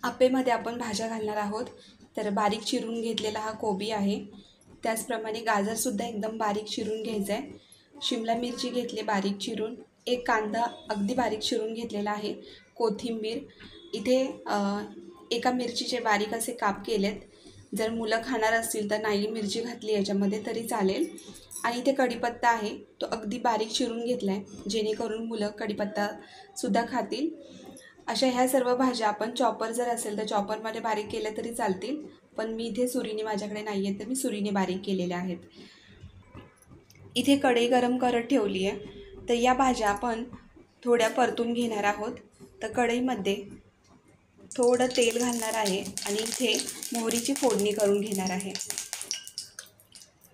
आपेमध्ये आपण भाज्या घालणार आहोत. तर बारीक चिरून घेतलेला हा कोबी आहे. त्याचप्रमाणे गाजरसुद्धा एकदम बारीक चिरून घ्यायचं आहे. शिमला मिरची घेतली बारीक चिरून. एक कांदा अगदी बारीक चिरून घेतलेला आहे. कोथिंबीर इथे एका मिरचीचे बारीक असे काप केलेत. जर मुलं खाणार असतील तर नाही मिरची घातली याच्यामध्ये तरी चालेल. आणि इथे कढीपत्ता आहे, तो अगदी बारीक चिरून घेतला आहे, जेणेकरून मुलं कढीपत्तासुद्धा खातील. अशा ह्या सर्व भाज्या आपण चॉपर जर असेल तर चॉपरमध्ये बारीक केल्या तरी चालतील, पण मी इथे सुरीने माझ्याकडे नाही आहे तर मी सुरीने बारीक केलेल्या आहेत. इथे कढई गरम करत ठेवली आहे. तर या भाज्या आपण थोड्या परतून घेणार आहोत. तर कढईमध्ये थोडं तेल घालणार आहे आणि इथे मोहरीची फोडणी करून घेणार आहे.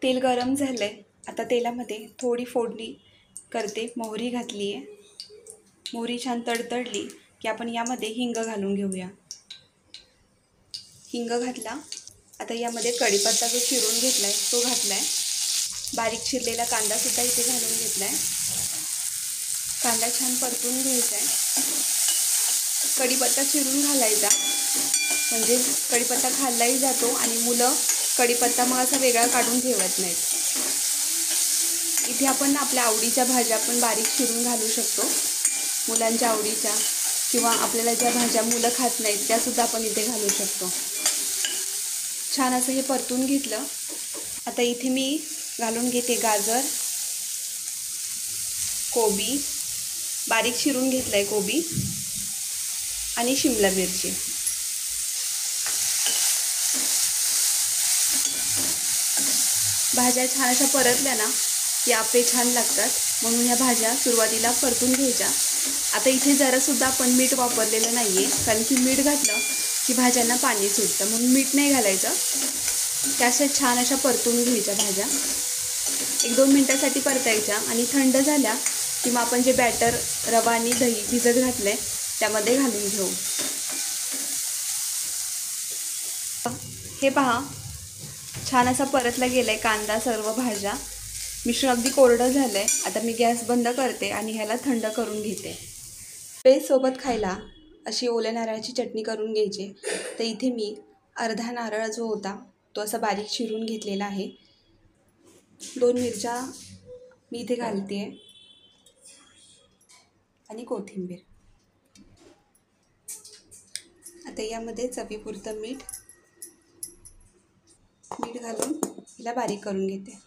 तेल गरम झालं आहे. आता तेलामध्ये थोडी फोडणी करते. मोहरी घातली आहे. मोहरी छान तडतडली की आपण यामध्ये हिंग घालून घेऊया. हिंग घातला. आता यामध्ये कढीपत्ता जो चिरून घेतला आहे तो घातला आहे. बारीक चिरलेला कांदासुद्धा इथे घालून घेतला आहे. कांदा छान परतून घ्यायचा आहे. कढीपत्ता चिरून घालायचा, म्हणजे कढीपत्ता खाल्लाही जातो आणि मुलं कढीपत्ता मग असा वेगळा काढून ठेवत नाहीत. इथे आपण आपल्या आवडीच्या भाज्या पण बारीक चिरून घालू शकतो, मुलांच्या आवडीच्या, किंवा आपल्याला ज्या भाज्या मुलं खात नाहीत त्यासुद्धा आपण इथे घालू शकतो. छान असं हे परतून घेतलं. आता इथे मी घालून घेते गाजर, कोबी बारीक चिरून घेतलं आहे, कोबी आणि शिमला मिरची. भाज्या छान अशा परतल्या ना की आपे छान लागतात, म्हणून ह्या भाज्या सुरुवातीला परतून घ्यायच्या. आता इथे जरासुद्धा आपण मीठ वापरलेलं नाही आहे, कारण की मीठ घातलं की भाज्यांना पाणी सुटतं, म्हणून मीठ नाही घालायचं. त्या अशा छान अशा परतून घ्यायच्या भाज्या. 1-2 मिनटासाठी परतायच्या आणि थंड झाल्या की मग आपण जे बॅटर रवा आणि दही भिजत घातलं आहे त्यामध्ये घालून घेऊ. हे पहा, छान असा परतला गेला आहे कांदा, सर्व भाज्या. मिश्रण अगदी कोरडं झालं आहे. आता मी गॅस बंद करते आणि ह्याला थंड करून घेते. पेजसोबत खायला अशी ओल्या नारळाची चटणी करून घ्यायची. तर इथे मी अर्धा नारळ जो होता तो असा बारीक चिरून घेतलेला आहे. 2 मिरच्या मी इथे घालते आहे आणि कोथिंबीर. आता यामध्ये चवीपुरतं मीठ घालून हिला बारीक करून घेते.